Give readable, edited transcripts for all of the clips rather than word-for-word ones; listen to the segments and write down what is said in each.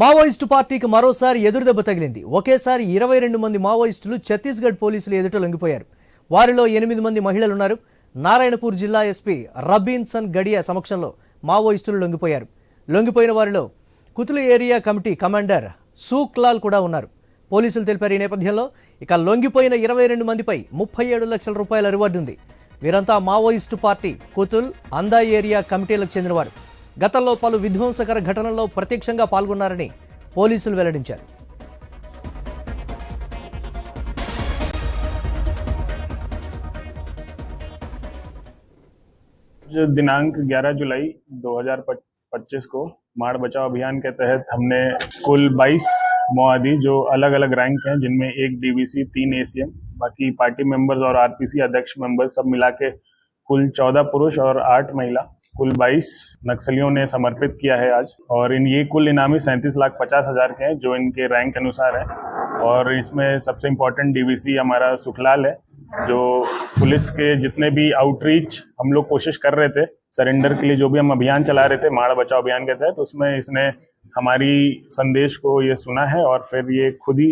Maoist పార్టీకి మరోసారి ఎదురుదెబ్బ తగిలింది. ఒకేసారి 22 మంది మావోయిస్టులు ఛత్తీస్గఢ్ పోలీసుల ఎదుట లొంగిపోయారు. వారిలో 8 మంది మహిళలున్నారు. నారాయణపూర్ జిల్లా ఎస్పీ రబీన్సన్ గడియా సమక్షంలో మావోయిస్టులు లొంగిపోయారు. లొంగిపోయిన వారిలో కుతులు ఏరియా కమిటీ కమాండర్ సూక్లాల్ కూడా ఉన్నారు. పోలీసులు తెలిపారు. ఈ నేపథ్యంలో ఇక లొంగిపోయిన 22 మందిపై 37 లక్షల రూపాయల రివార్డు ఉంది. వీరంతా మావోయిస్టు పార్టీ కుతుల్ అందా ఏరియా కమిటీలకు చెందినవారు. గతంలో పలు విధ్వంసకర ఘటనల్లో ప్రత్యక్షంగా పాల్గొన్నారని పోలీసులు వెల్లడించారు. दिनांक 11 जुलाई 2025 को माड़ बचाओ अभियान के तहत हमने कुल 22 माओवादी जो अलग अलग रैंक हैं, जिनमें एक डीवीसी, 3 एसीएम, बाकी पार्टी मेंबर्स और आरपीसी अध्यक्ष मेंबर्स सब मिला के कुल 14 पुरुष और 8 महिला, कुल 22 नक्सलियों ने समर्पित किया है आज। और ये कुल इनामी 37,50,000 के हैं जो इनके रैंक अनुसार है। और इसमें सबसे इम्पोर्टेंट डीवीसी हमारा सुखलाल है, जो पुलिस के जितने भी आउटरीच हम लोग कोशिश कर रहे थे सरेंडर के लिए, जो भी हम अभियान चला रहे थे माड़ बचाओ अभियान के तहत, उसमें इसने हमारी संदेश को ये सुना है और फिर ये खुद ही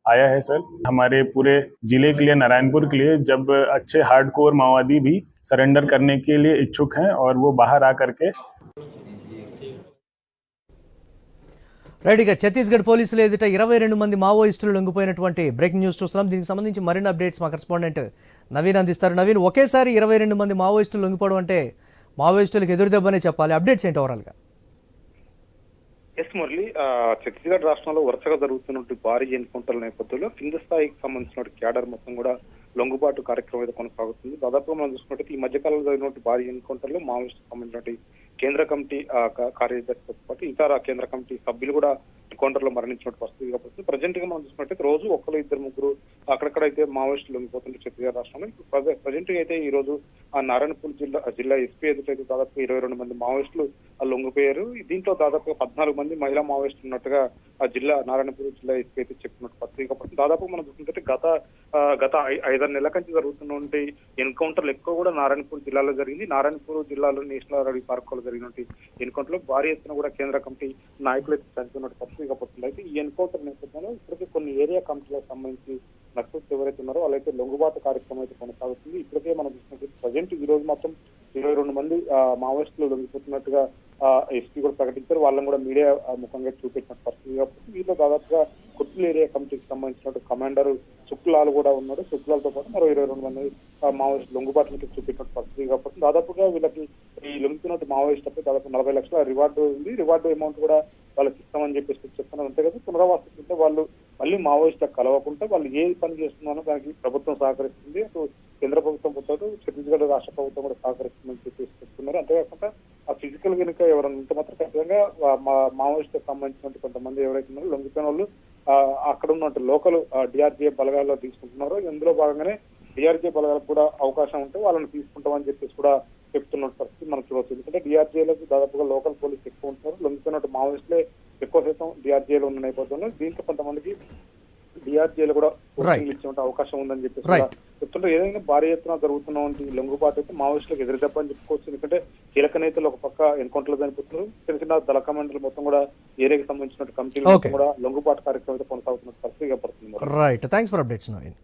आया है। सर, हमारे पूरे जिले के लिए, नारायणपुर के लिए, जब अच्छे हार्डकोर माओवादी भी सरेंडर करने के लिए इच्छुक हैं और वो बाहर आकर के రైట్గా ఛత్తీస్గఢ్ పోలీసులు ఎదుట 22 మంది మావోయిస్టులు లొంగిపోయినటువంటి బ్రేకింగ్ న్యూస్ చూస్తున్నాం. దీనికి సంబంధించి మరిన్ని అప్డేట్స్ మా కరెస్పాండెంట్ నవీన్ అందిస్తారు. నవీన్, ఒకేసారి 22 మంది మావోయిస్టులు లొంగిపోవడం అంటే మావోయిస్టులకు ఎదురుదెబ్బనే చెప్పాలి. అప్డేట్స్ ఏంటి ఓవరాల్గా? ఎస్ మురళి, ఛత్తీస్గఢ్ రాష్ట్రంలో వరుసగా జరుగుతున్నటువంటి భారీ ఎన్కౌంటర్ల నేపథ్యంలో కింద స్థాయికి సంబంధించిన క్యాడర్ మొత్తం కూడా లొంగుబాటు కార్యక్రమం అయితే కొనసాగుతుంది. దాదాపుగా మనం చూసుకున్నట్టు ఈ మధ్యకాలంలో జరిగినటువంటి భారీ ఎన్కౌంటర్లో మావోయిస్టులకు సంబంధించినటువంటి కేంద్ర కమిటీ కార్యదర్శితో పాటు ఇతర కేంద్ర కమిటీ సభ్యులు కూడా ఎన్కౌంటర్లో మరణించినట్టు పరిస్థితి కాబట్టి ప్రజెంట్ గా మనం చూసుకున్నట్టయితే రోజు ఒకరు ఇద్దరు ముగ్గురు అక్కడక్కడైతే మావోయిస్టులు లొంగిపోతుంటే ఛత్తీస్గఢ్ రాష్ట్రంలో ప్రజెంట్ గా అయితే ఈ రోజు నారాయణపూర్ జిల్లా ఎస్పీ ఎదుటైతే దాదాపు 22 మంది మావోయిస్టులు లొంగిపోయారు. దీంట్లో దాదాపు 14 మంది మహిళా మావోయిస్టులు ఉన్నట్టుగా ఆ నారాయణపూర్ జిల్లా ఎస్పీ అయితే చెప్పినట్టు పరిస్థితి కాబట్టి దాదాపు మనం చూసుకుంటే గత 5-6 నెలల నుంచి జరుగుతున్నటువంటి ఎన్కౌంటర్లు ఎక్కువ కూడా నారాయణపూర్ జిల్లాలో జరిగింది. నారాయణపూర్ జిల్లాలో నేషనల్ అరవీ పార్క్ లో జరిగినటువంటి ఎన్కౌంటర్ లో భారీ ఎత్తున కూడా కేంద్ర కమిటీ నాయకులు అయితే చనిపోయినట్టు పరిస్థితి కాబట్టి అయితే ఈ ఎన్కౌంటర్ నేపథ్యంలో ఇప్పటికే కొన్ని ఏరియా కమిటీలకు సంబంధించి నక్సల్స్ ఎవరైతే ఉన్నారో వాళ్ళైతే లొంగుబాటు కార్యక్రమం అయితే కొనసాగుతుంది. ఇప్పటికే మనం చూసినట్టు ప్రజెంట్ ఈ రోజు మాత్రం 22 మంది మావోయిస్టులు లొంగిపోతున్నట్టుగా ఎస్పీ కూడా ప్రకటించారు. వాళ్ళని కూడా మీడియా ముఖంగా చూపెట్టిన పరిస్థితి కాబట్టి వీళ్ళు దాదాపుగా కుతుల్ ఏరియా కమిటీకి సంబంధించినట్టు కమాండర్ సుక్లాల్ కూడా ఉన్నాడు. సుక్లాల్తో పాటు మరో 22 మంది మావోయిస్టు లొంగుబాటులకి చూపెట్టిన పరిస్థితి కాబట్టి దాదాపుగా వీళ్ళకి ఈ లొంగుతున్నట్టు మావోయిస్టులపై దాదాపు 40 లక్షల రివార్డు ఉంది. రివార్డు అమౌంట్ కూడా వాళ్ళకి ఇస్తామని చెప్పేసి చెప్తున్నారు. అంతే కదా, పునరావాసం ఉంటే వాళ్ళు మళ్ళీ మావోయిస్టులకు కలవకుండా వాళ్ళు ఏ పని చేస్తున్నారో దానికి ప్రభుత్వం సహకరిస్తుంది. అటు కేంద్ర ప్రభుత్వం పోతాడు, ఛత్తీస్గఢ్ రాష్ట్ర ప్రభుత్వం కూడా సహకరిస్తుందని చెప్పేసి చెప్తున్నారు. అంతేకాకుండా ఆ ఫిజికల్ కనుక ఎవరైనా ఉంటే మాత్రం ఖచ్చితంగా మావోయిస్టులకు సంబంధించిన కొంతమంది ఎవరైతే ఉన్నారో లొంగిపోయిన వాళ్ళు అక్కడ ఉన్నట్టు లోకల్ డిఆర్జీఏ బలగాల్లో తీసుకుంటున్నారో ఇందులో భాగంగానే డిఆర్జీఏ బలగాలకు కూడా అవకాశం ఉంటే వాళ్ళని తీసుకుంటామని చెప్పేసి కూడా చెప్తున్న పరిస్థితి మనం చూడవచ్చు. ఎందుకంటే డిఆర్జీఏలకు దాదాపుగా లోకల్ పోలీసు ఎక్కువ ఉంటున్నారు, లొంగిపోయినట్టు మావోయిస్టులే ఎక్కువ శాతం డిఆర్జీఏలో ఉన్న నేపథ్యంలో దీంట్లో కొంతమందికి డిఆర్జీఏలు కూడా ఇచ్చే అవకాశం ఉందని చెప్పేసి చెప్తుంటే ఏదైనా భారీ ఎత్తున జరుగుతున్నటువంటి లొంగుబాటు అయితే మావోయిస్టులకు ఎదురుదెబ్బ అని చెప్పుకోవచ్చు. ఎందుకంటే కీలక నేతలు ఒక పక్క ఎన్కౌంటర్లు చనిపోతున్నారు, చిన్న చిన్న దళ కమాండర్లు మొత్తం కూడా ఏరియాకి సంబంధించిన కమిటీలు కూడా లొంగుబాటు కార్యక్రమం అయితే కొనసాగుతున్న పరిస్థితి ఏర్పడుతుంది. Right, thanks for updates Naveen.